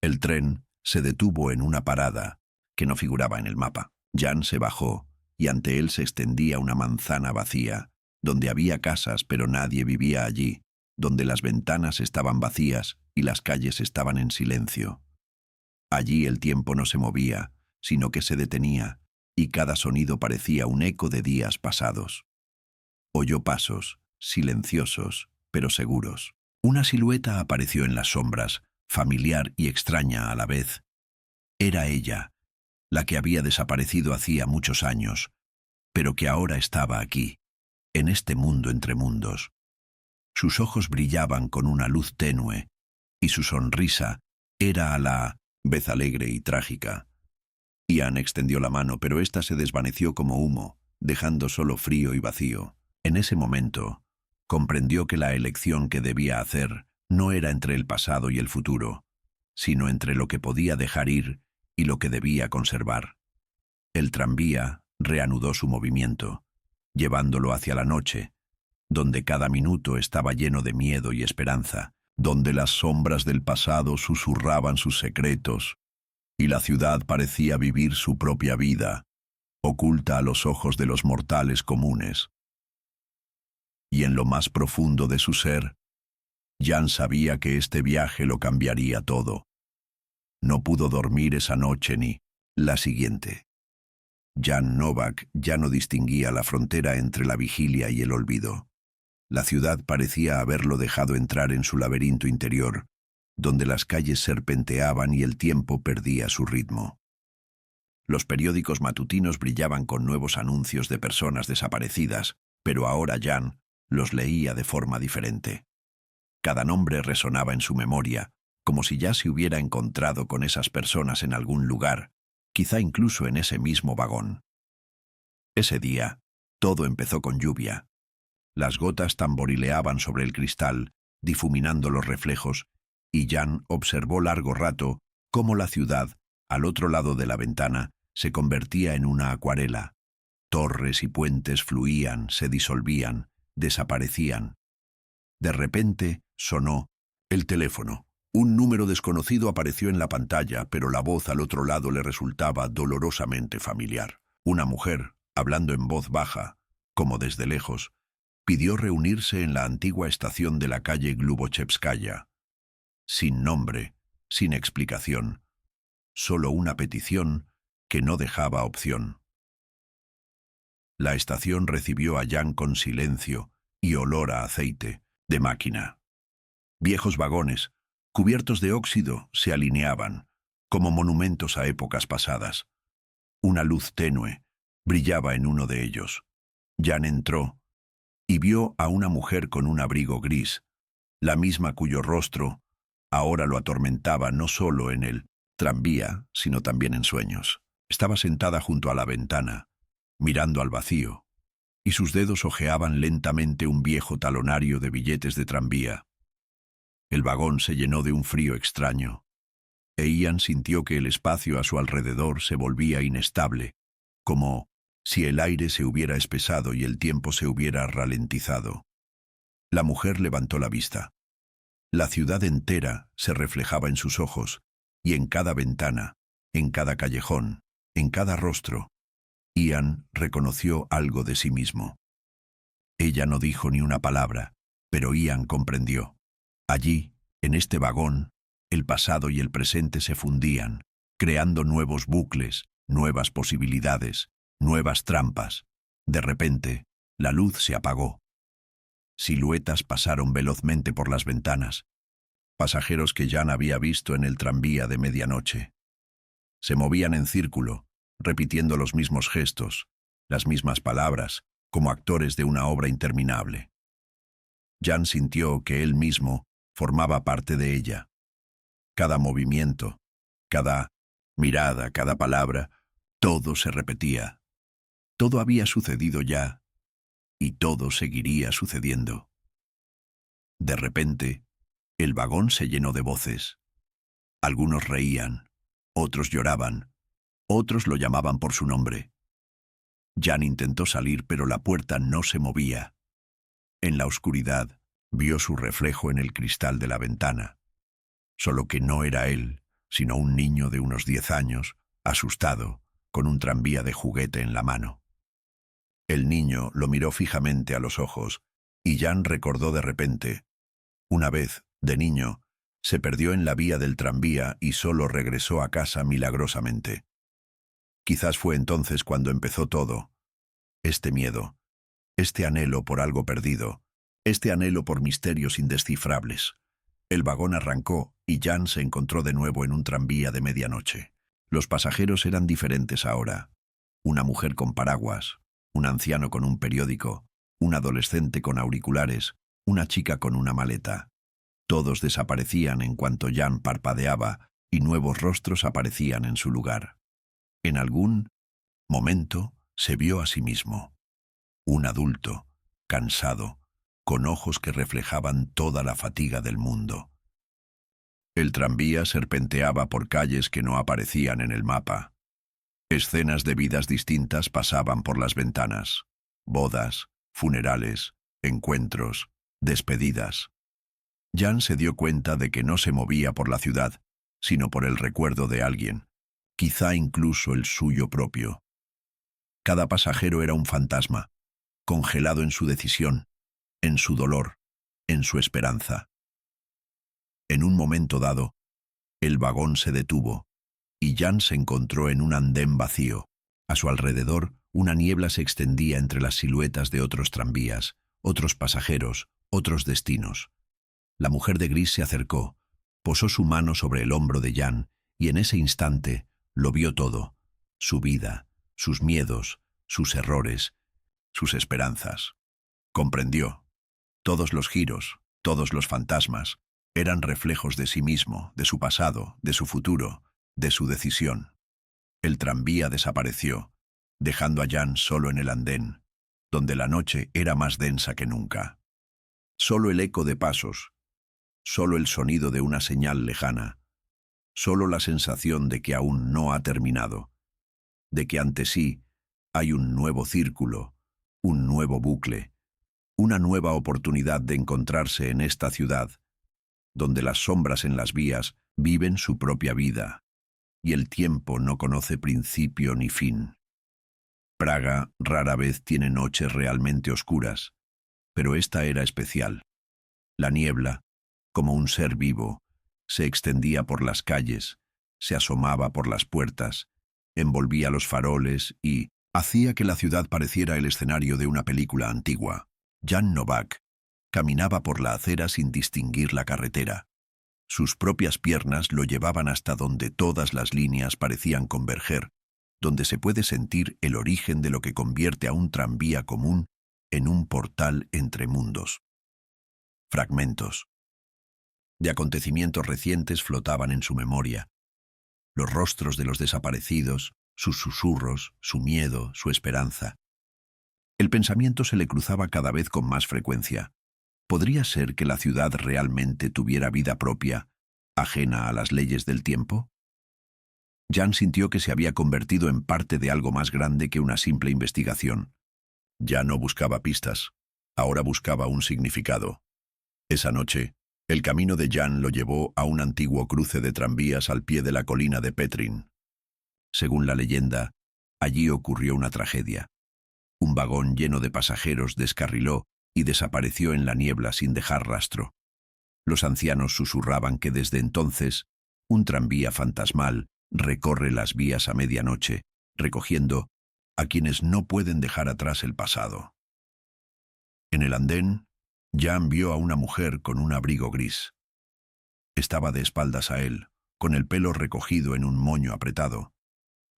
El tren se detuvo en una parada que no figuraba en el mapa. Jan se bajó, y ante él se extendía una manzana vacía, donde había casas pero nadie vivía allí, donde las ventanas estaban vacías y las calles estaban en silencio. Allí el tiempo no se movía, sino que se detenía, y cada sonido parecía un eco de días pasados. Oyó pasos, silenciosos, pero seguros. Una silueta apareció en las sombras, familiar y extraña a la vez. Era ella, la que había desaparecido hacía muchos años, pero que ahora estaba aquí, en este mundo entre mundos. Sus ojos brillaban con una luz tenue, y su sonrisa era a la vez alegre y trágica. Ian extendió la mano, pero ésta se desvaneció como humo, dejando solo frío y vacío. En ese momento, comprendió que la elección que debía hacer no era entre el pasado y el futuro, sino entre lo que podía dejar ir y lo que debía conservar. El tranvía reanudó su movimiento, llevándolo hacia la noche, donde cada minuto estaba lleno de miedo y esperanza, donde las sombras del pasado susurraban sus secretos, y la ciudad parecía vivir su propia vida, oculta a los ojos de los mortales comunes. Y en lo más profundo de su ser, Jan sabía que este viaje lo cambiaría todo. No pudo dormir esa noche ni la siguiente. Jan Novak ya no distinguía la frontera entre la vigilia y el olvido. La ciudad parecía haberlo dejado entrar en su laberinto interior, donde las calles serpenteaban y el tiempo perdía su ritmo. Los periódicos matutinos brillaban con nuevos anuncios de personas desaparecidas, pero ahora Jan los leía de forma diferente. Cada nombre resonaba en su memoria, como si ya se hubiera encontrado con esas personas en algún lugar, quizá incluso en ese mismo vagón. Ese día, todo empezó con lluvia. Las gotas tamborileaban sobre el cristal, difuminando los reflejos, y Jan observó largo rato cómo la ciudad, al otro lado de la ventana, se convertía en una acuarela. Torres y puentes fluían, se disolvían, desaparecían. De repente sonó el teléfono. Un número desconocido apareció en la pantalla, pero la voz al otro lado le resultaba dolorosamente familiar. Una mujer, hablando en voz baja, como desde lejos, pidió reunirse en la antigua estación de la calle Glubochevskaya. Sin nombre, sin explicación, solo una petición que no dejaba opción. La estación recibió a Jan con silencio y olor a aceite de máquina. Viejos vagones, cubiertos de óxido, se alineaban, como monumentos a épocas pasadas. Una luz tenue brillaba en uno de ellos. Jan entró y vio a una mujer con un abrigo gris, la misma cuyo rostro ahora lo atormentaba no solo en el tranvía, sino también en sueños. Estaba sentada junto a la ventana, mirando al vacío, y sus dedos hojeaban lentamente un viejo talonario de billetes de tranvía. El vagón se llenó de un frío extraño, e Ian sintió que el espacio a su alrededor se volvía inestable, como si el aire se hubiera espesado y el tiempo se hubiera ralentizado. La mujer levantó la vista. La ciudad entera se reflejaba en sus ojos, y en cada ventana, en cada callejón, en cada rostro, Ian reconoció algo de sí mismo. Ella no dijo ni una palabra, pero Ian comprendió. Allí, en este vagón, el pasado y el presente se fundían, creando nuevos bucles, nuevas posibilidades, nuevas trampas. De repente, la luz se apagó. Siluetas pasaron velozmente por las ventanas, pasajeros que Jan había visto en el tranvía de medianoche. Se movían en círculo, repitiendo los mismos gestos, las mismas palabras, como actores de una obra interminable. Jan sintió que él mismo formaba parte de ella. Cada movimiento, cada mirada, cada palabra, todo se repetía. Todo había sucedido ya, y todo seguiría sucediendo. De repente, el vagón se llenó de voces. Algunos reían, otros lloraban, otros lo llamaban por su nombre. Jan intentó salir, pero la puerta no se movía. En la oscuridad, vio su reflejo en el cristal de la ventana. Solo que no era él, sino un niño de unos 10 años, asustado, con un tranvía de juguete en la mano. El niño lo miró fijamente a los ojos, y Jan recordó de repente. Una vez, de niño, se perdió en la vía del tranvía y solo regresó a casa milagrosamente. Quizás fue entonces cuando empezó todo. Este miedo, este anhelo por algo perdido, este anhelo por misterios indescifrables. El vagón arrancó y Jan se encontró de nuevo en un tranvía de medianoche. Los pasajeros eran diferentes ahora. Una mujer con paraguas, un anciano con un periódico, un adolescente con auriculares, una chica con una maleta. Todos desaparecían en cuanto Jan parpadeaba y nuevos rostros aparecían en su lugar. En algún momento se vio a sí mismo. Un adulto, cansado, con ojos que reflejaban toda la fatiga del mundo. El tranvía serpenteaba por calles que no aparecían en el mapa. Escenas de vidas distintas pasaban por las ventanas. Bodas, funerales, encuentros, despedidas. Jan se dio cuenta de que no se movía por la ciudad, sino por el recuerdo de alguien, quizá incluso el suyo propio. Cada pasajero era un fantasma, congelado en su decisión, en su dolor, en su esperanza. En un momento dado, el vagón se detuvo, y Jan se encontró en un andén vacío. A su alrededor, una niebla se extendía entre las siluetas de otros tranvías, otros pasajeros, otros destinos. La mujer de gris se acercó, posó su mano sobre el hombro de Jan, y en ese instante lo vio todo: su vida, sus miedos, sus errores, sus esperanzas. Comprendió. Todos los giros, todos los fantasmas, eran reflejos de sí mismo, de su pasado, de su futuro, de su decisión. El tranvía desapareció, dejando a Jan solo en el andén, donde la noche era más densa que nunca. Solo el eco de pasos, solo el sonido de una señal lejana, solo la sensación de que aún no ha terminado, de que ante sí hay un nuevo círculo, un nuevo bucle, una nueva oportunidad de encontrarse en esta ciudad, donde las sombras en las vías viven su propia vida, y el tiempo no conoce principio ni fin. Praga rara vez tiene noches realmente oscuras, pero esta era especial. La niebla, como un ser vivo, se extendía por las calles, se asomaba por las puertas, envolvía los faroles y hacía que la ciudad pareciera el escenario de una película antigua. Jan Novak caminaba por la acera sin distinguir la carretera. Sus propias piernas lo llevaban hasta donde todas las líneas parecían converger, donde se puede sentir el origen de lo que convierte a un tranvía común en un portal entre mundos. Fragmentos de acontecimientos recientes flotaban en su memoria. Los rostros de los desaparecidos, sus susurros, su miedo, su esperanza. El pensamiento se le cruzaba cada vez con más frecuencia. ¿Podría ser que la ciudad realmente tuviera vida propia, ajena a las leyes del tiempo? Jan sintió que se había convertido en parte de algo más grande que una simple investigación. Ya no buscaba pistas, ahora buscaba un significado. Esa noche, el camino de Jan lo llevó a un antiguo cruce de tranvías al pie de la colina de Petrin. Según la leyenda, allí ocurrió una tragedia. Un vagón lleno de pasajeros descarriló y desapareció en la niebla sin dejar rastro. Los ancianos susurraban que desde entonces, un tranvía fantasmal recorre las vías a medianoche, recogiendo a quienes no pueden dejar atrás el pasado. En el andén, Jan vio a una mujer con un abrigo gris. Estaba de espaldas a él, con el pelo recogido en un moño apretado,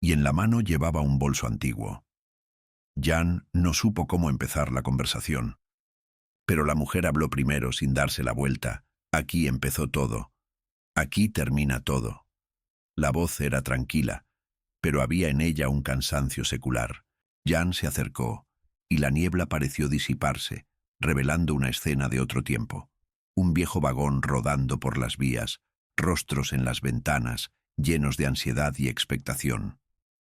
y en la mano llevaba un bolso antiguo. Jan no supo cómo empezar la conversación, pero la mujer habló primero sin darse la vuelta. Aquí empezó todo. Aquí termina todo. La voz era tranquila, pero había en ella un cansancio secular. Jan se acercó, y la niebla pareció disiparse, revelando una escena de otro tiempo. Un viejo vagón rodando por las vías, rostros en las ventanas, llenos de ansiedad y expectación.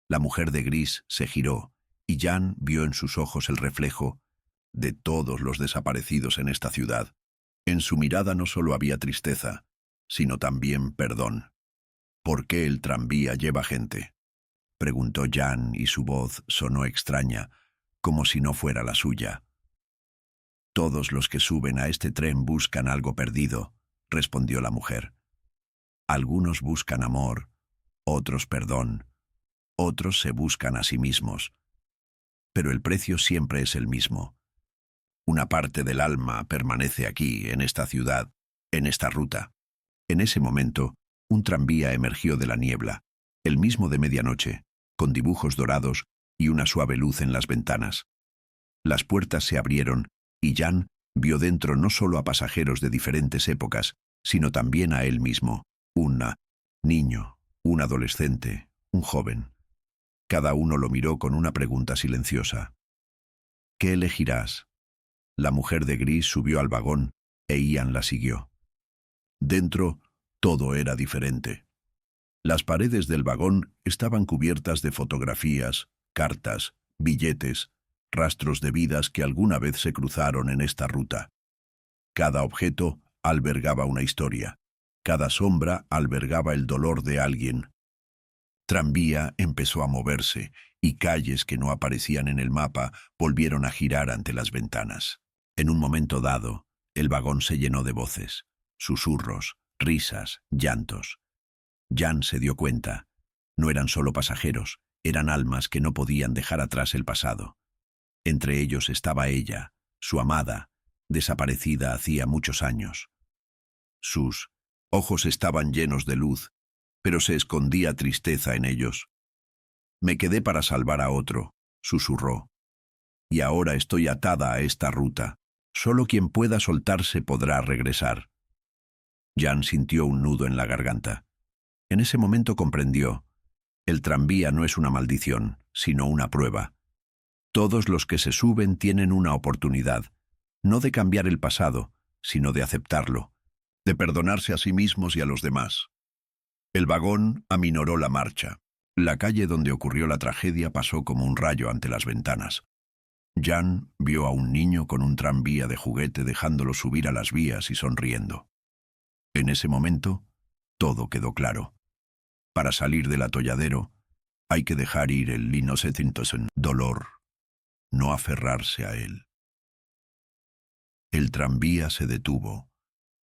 La mujer de gris se giró, y Jan vio en sus ojos el reflejo de todos los desaparecidos en esta ciudad. En su mirada no solo había tristeza, sino también perdón. ¿Por qué el tranvía lleva gente?, preguntó Jan, y su voz sonó extraña, como si no fuera la suya. Todos los que suben a este tren buscan algo perdido, respondió la mujer. Algunos buscan amor, otros perdón, otros se buscan a sí mismos. Pero el precio siempre es el mismo. Una parte del alma permanece aquí, en esta ciudad, en esta ruta. En ese momento, un tranvía emergió de la niebla, el mismo de medianoche, con dibujos dorados y una suave luz en las ventanas. Las puertas se abrieron, y Jan vio dentro no solo a pasajeros de diferentes épocas, sino también a él mismo, un niño, un adolescente, un joven. Cada uno lo miró con una pregunta silenciosa. ¿Qué elegirás? La mujer de gris subió al vagón, e Ian la siguió. Dentro, todo era diferente. Las paredes del vagón estaban cubiertas de fotografías, cartas, billetes, rastros de vidas que alguna vez se cruzaron en esta ruta. Cada objeto albergaba una historia. Cada sombra albergaba el dolor de alguien. Tranvía empezó a moverse, y calles que no aparecían en el mapa volvieron a girar ante las ventanas. En un momento dado, el vagón se llenó de voces, susurros, risas, llantos. Jan se dio cuenta. No eran solo pasajeros, eran almas que no podían dejar atrás el pasado. Entre ellos estaba ella, su amada, desaparecida hacía muchos años. Sus ojos estaban llenos de luz, pero se escondía tristeza en ellos. «Me quedé para salvar a otro», susurró. «Y ahora estoy atada a esta ruta. Solo quien pueda soltarse podrá regresar». Jan sintió un nudo en la garganta. En ese momento comprendió. El tranvía no es una maldición, sino una prueba. Todos los que se suben tienen una oportunidad, no de cambiar el pasado, sino de aceptarlo, de perdonarse a sí mismos y a los demás. El vagón aminoró la marcha. La calle donde ocurrió la tragedia pasó como un rayo ante las ventanas. Jan vio a un niño con un tranvía de juguete dejándolo subir a las vías y sonriendo. En ese momento, todo quedó claro. Para salir del atolladero, hay que dejar ir el dolor, no aferrarse a él. El tranvía se detuvo.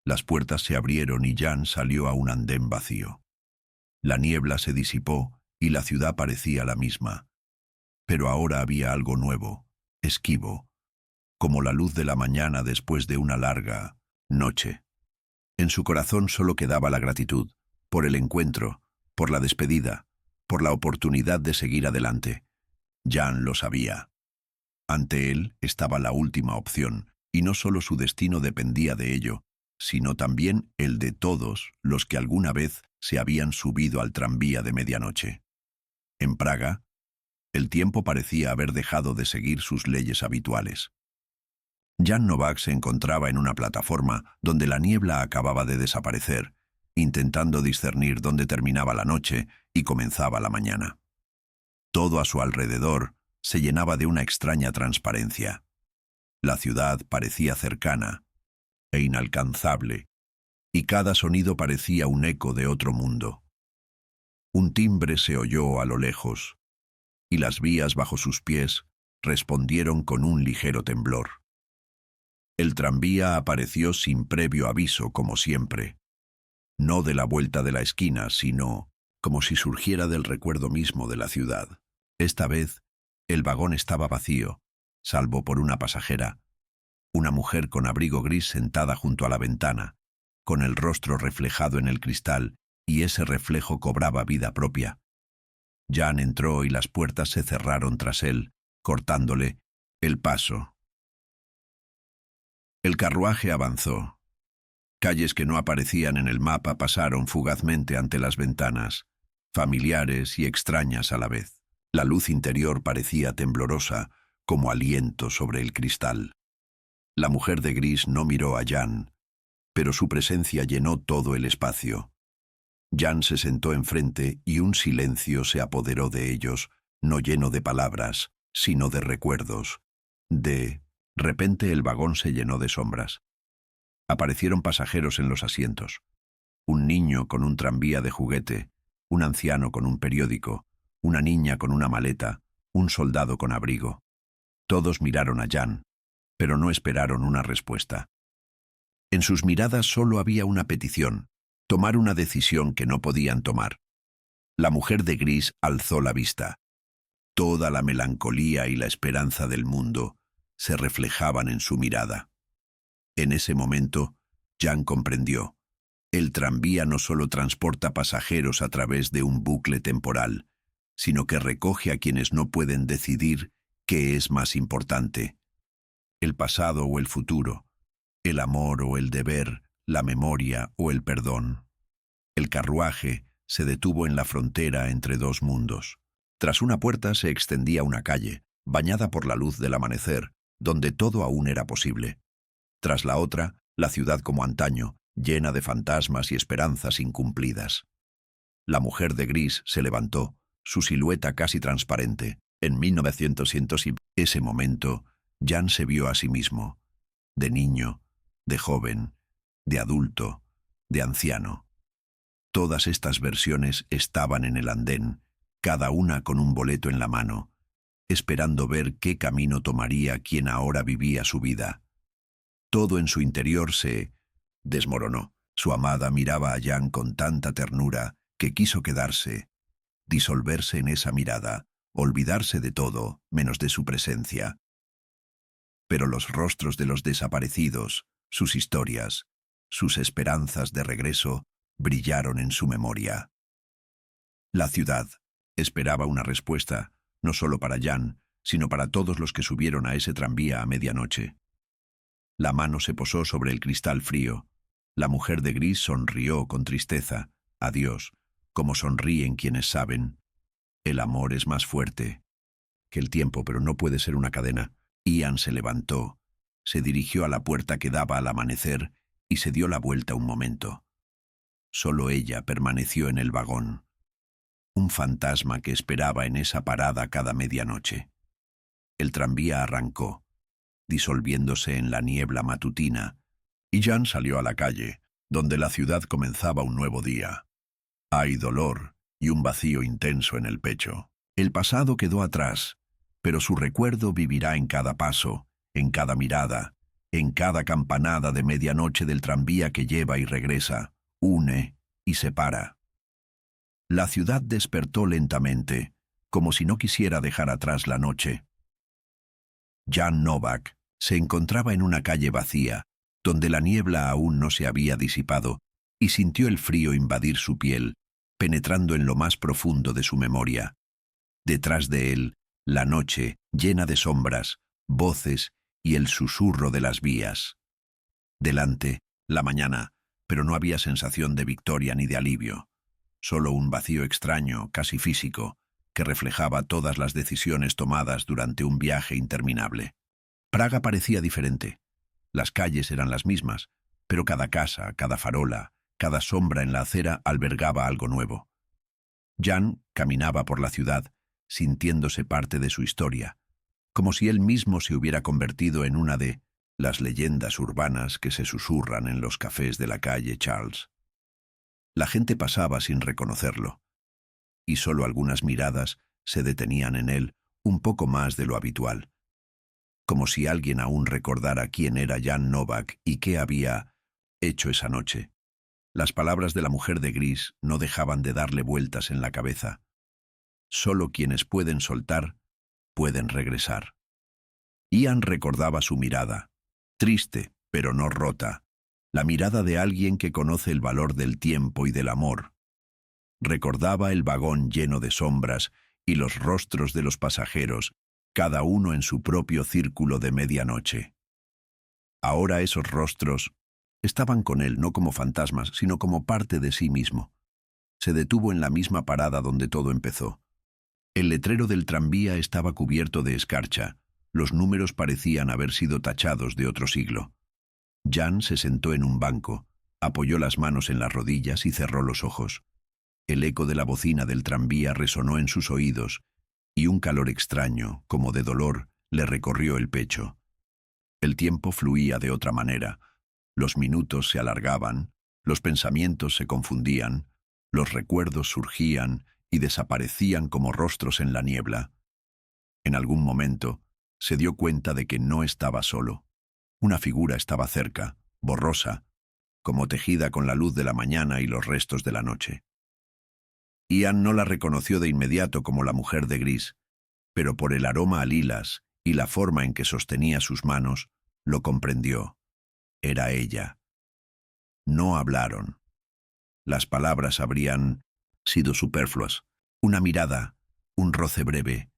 Las puertas se abrieron y Jan salió a un andén vacío. La niebla se disipó y la ciudad parecía la misma. Pero ahora había algo nuevo, esquivo, como la luz de la mañana después de una larga noche. En su corazón solo quedaba la gratitud, por el encuentro, por la despedida, por la oportunidad de seguir adelante. Jan lo sabía. Ante él estaba la última opción, y no solo su destino dependía de ello, sino también el de todos los que alguna vez se habían subido al tranvía de medianoche. En Praga, el tiempo parecía haber dejado de seguir sus leyes habituales. Jan Novak se encontraba en una plataforma donde la niebla acababa de desaparecer, intentando discernir dónde terminaba la noche y comenzaba la mañana. Todo a su alrededor se llenaba de una extraña transparencia. La ciudad parecía cercana e inalcanzable, y cada sonido parecía un eco de otro mundo. Un timbre se oyó a lo lejos, y las vías bajo sus pies respondieron con un ligero temblor. El tranvía apareció sin previo aviso, como siempre. No de la vuelta de la esquina, sino como si surgiera del recuerdo mismo de la ciudad. Esta vez, el vagón estaba vacío, salvo por una pasajera, una mujer con abrigo gris sentada junto a la ventana, con el rostro reflejado en el cristal, y ese reflejo cobraba vida propia. Jan entró y las puertas se cerraron tras él, cortándole el paso. El carruaje avanzó. Calles que no aparecían en el mapa pasaron fugazmente ante las ventanas, familiares y extrañas a la vez. La luz interior parecía temblorosa, como aliento sobre el cristal. La mujer de gris no miró a Jan, pero su presencia llenó todo el espacio. Jan se sentó enfrente y un silencio se apoderó de ellos, no lleno de palabras, sino de recuerdos. De repente el vagón se llenó de sombras. Aparecieron pasajeros en los asientos. Un niño con un tranvía de juguete, un anciano con un periódico, una niña con una maleta, un soldado con abrigo. Todos miraron a Jan, pero no esperaron una respuesta. En sus miradas solo había una petición: tomar una decisión que no podían tomar. La mujer de gris alzó la vista. Toda la melancolía y la esperanza del mundo se reflejaban en su mirada. En ese momento, Jan comprendió: el tranvía no solo transporta pasajeros a través de un bucle temporal, sino que recoge a quienes no pueden decidir qué es más importante: el pasado o el futuro, el amor o el deber, la memoria o el perdón. El carruaje se detuvo en la frontera entre dos mundos. Tras una puerta se extendía una calle, bañada por la luz del amanecer, donde todo aún era posible. Tras la otra, la ciudad como antaño, llena de fantasmas y esperanzas incumplidas. La mujer de gris se levantó, su silueta casi transparente. En 1900 y ese momento, Jan se vio a sí mismo, de niño, de joven, de adulto, de anciano. Todas estas versiones estaban en el andén, cada una con un boleto en la mano, esperando ver qué camino tomaría quien ahora vivía su vida. Todo en su interior se desmoronó. Su amada miraba a Jan con tanta ternura que quiso quedarse, disolverse en esa mirada, olvidarse de todo menos de su presencia. Pero los rostros de los desaparecidos, sus historias, sus esperanzas de regreso, brillaron en su memoria. La ciudad esperaba una respuesta, no solo para Jan, sino para todos los que subieron a ese tranvía a medianoche. La mano se posó sobre el cristal frío. La mujer de gris sonrió con tristeza. Adiós, como sonríen quienes saben. El amor es más fuerte que el tiempo, pero no puede ser una cadena. Ian se levantó, se dirigió a la puerta que daba al amanecer y se dio la vuelta un momento. Solo ella permaneció en el vagón, un fantasma que esperaba en esa parada cada medianoche. El tranvía arrancó, disolviéndose en la niebla matutina, y Jan salió a la calle, donde la ciudad comenzaba un nuevo día. Hay dolor y un vacío intenso en el pecho. El pasado quedó atrás, pero su recuerdo vivirá en cada paso, en cada mirada, en cada campanada de medianoche del tranvía que lleva y regresa, une y separa. La ciudad despertó lentamente, como si no quisiera dejar atrás la noche. Jan Novak se encontraba en una calle vacía, donde la niebla aún no se había disipado, y sintió el frío invadir su piel, penetrando en lo más profundo de su memoria. Detrás de él, la noche, llena de sombras, voces y el susurro de las vías. Delante, la mañana, pero no había sensación de victoria ni de alivio. Solo un vacío extraño, casi físico, que reflejaba todas las decisiones tomadas durante un viaje interminable. Praga parecía diferente. Las calles eran las mismas, pero cada casa, cada farola, cada sombra en la acera albergaba algo nuevo. Jan caminaba por la ciudad, sintiéndose parte de su historia, como si él mismo se hubiera convertido en una de las leyendas urbanas que se susurran en los cafés de la calle Charles. La gente pasaba sin reconocerlo, y solo algunas miradas se detenían en él un poco más de lo habitual, como si alguien aún recordara quién era Jan Novak y qué había hecho esa noche. Las palabras de la mujer de gris no dejaban de darle vueltas en la cabeza. Solo quienes pueden soltar, pueden regresar. Ian recordaba su mirada, triste, pero no rota, la mirada de alguien que conoce el valor del tiempo y del amor. Recordaba el vagón lleno de sombras y los rostros de los pasajeros, cada uno en su propio círculo de medianoche. Ahora esos rostros estaban con él no como fantasmas, sino como parte de sí mismo. Se detuvo en la misma parada donde todo empezó. El letrero del tranvía estaba cubierto de escarcha. Los números parecían haber sido tachados de otro siglo. Jan se sentó en un banco, apoyó las manos en las rodillas y cerró los ojos. El eco de la bocina del tranvía resonó en sus oídos, y un calor extraño, como de dolor, le recorrió el pecho. El tiempo fluía de otra manera. Los minutos se alargaban, los pensamientos se confundían, los recuerdos surgían y desaparecían como rostros en la niebla. En algún momento, se dio cuenta de que no estaba solo. Una figura estaba cerca, borrosa, como tejida con la luz de la mañana y los restos de la noche. Ian no la reconoció de inmediato como la mujer de gris, pero por el aroma a lilas y la forma en que sostenía sus manos, lo comprendió. Era ella. No hablaron. Las palabras habrían sido superfluas. Una mirada, un roce breve.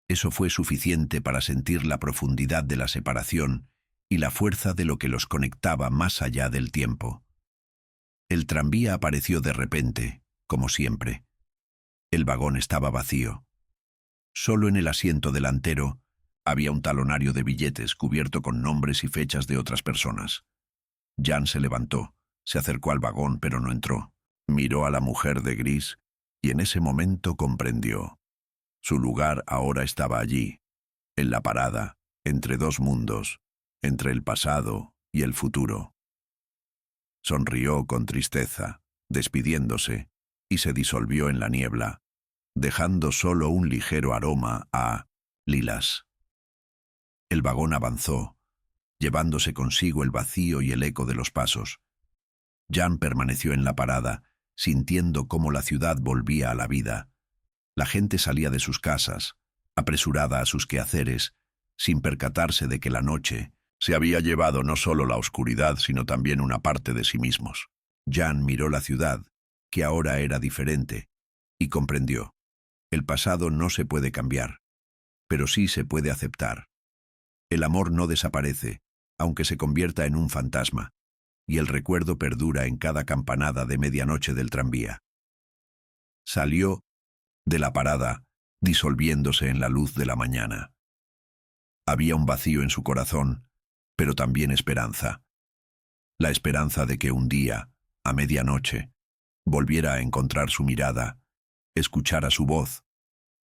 Eso fue suficiente para sentir la profundidad de la separación y la fuerza de lo que los conectaba más allá del tiempo. El tranvía apareció de repente, como siempre. El vagón estaba vacío. Solo en el asiento delantero había un talonario de billetes cubierto con nombres y fechas de otras personas. Jan se levantó, se acercó al vagón pero no entró. Miró a la mujer de gris y en ese momento comprendió. Su lugar ahora estaba allí, en la parada, entre dos mundos, entre el pasado y el futuro. Sonrió con tristeza, despidiéndose, y se disolvió en la niebla, dejando solo un ligero aroma a lilas. El vagón avanzó, llevándose consigo el vacío y el eco de los pasos. Jan permaneció en la parada, sintiendo cómo la ciudad volvía a la vida. La gente salía de sus casas, apresurada a sus quehaceres, sin percatarse de que la noche se había llevado no solo la oscuridad, sino también una parte de sí mismos. Jan miró la ciudad, que ahora era diferente, y comprendió. El pasado no se puede cambiar, pero sí se puede aceptar. El amor no desaparece, aunque se convierta en un fantasma, y el recuerdo perdura en cada campanada de medianoche del tranvía. Salió de la parada, disolviéndose en la luz de la mañana. Había un vacío en su corazón, pero también esperanza. La esperanza de que un día, a medianoche, volviera a encontrar su mirada, escuchara su voz,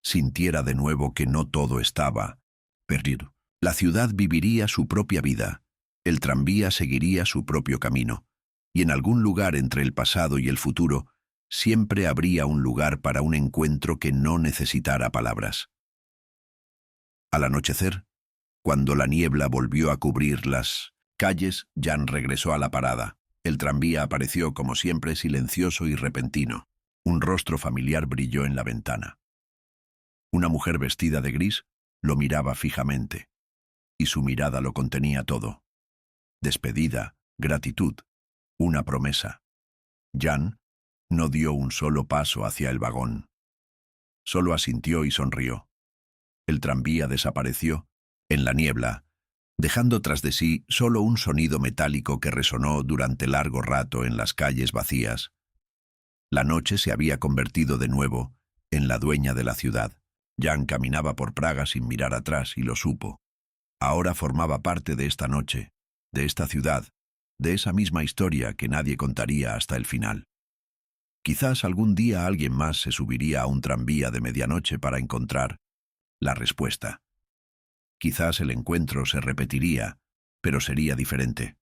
sintiera de nuevo que no todo estaba perdido. La ciudad viviría su propia vida, el tranvía seguiría su propio camino, y en algún lugar entre el pasado y el futuro siempre habría un lugar para un encuentro que no necesitara palabras. Al anochecer, cuando la niebla volvió a cubrir las calles, Jan regresó a la parada. El tranvía apareció como siempre silencioso y repentino. Un rostro familiar brilló en la ventana. Una mujer vestida de gris lo miraba fijamente, y su mirada lo contenía todo. Despedida, gratitud, una promesa. Jan no dio un solo paso hacia el vagón. Solo asintió y sonrió. El tranvía desapareció en la niebla, dejando tras de sí solo un sonido metálico que resonó durante largo rato en las calles vacías. La noche se había convertido de nuevo en la dueña de la ciudad. Jan caminaba por Praga sin mirar atrás y lo supo. Ahora formaba parte de esta noche, de esta ciudad, de esa misma historia que nadie contaría hasta el final. Quizás algún día alguien más se subiría a un tranvía de medianoche para encontrar la respuesta. Quizás el encuentro se repetiría, pero sería diferente.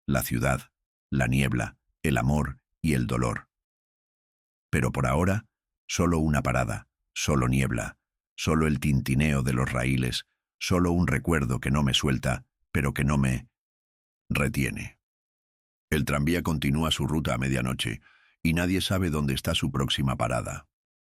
La ciudad, la niebla, el amor y el dolor. Pero por ahora, solo una parada, solo niebla, solo el tintineo de los raíles, solo un recuerdo que no me suelta, pero que no me retiene. El tranvía continúa su ruta a medianoche y nadie sabe dónde está su próxima parada.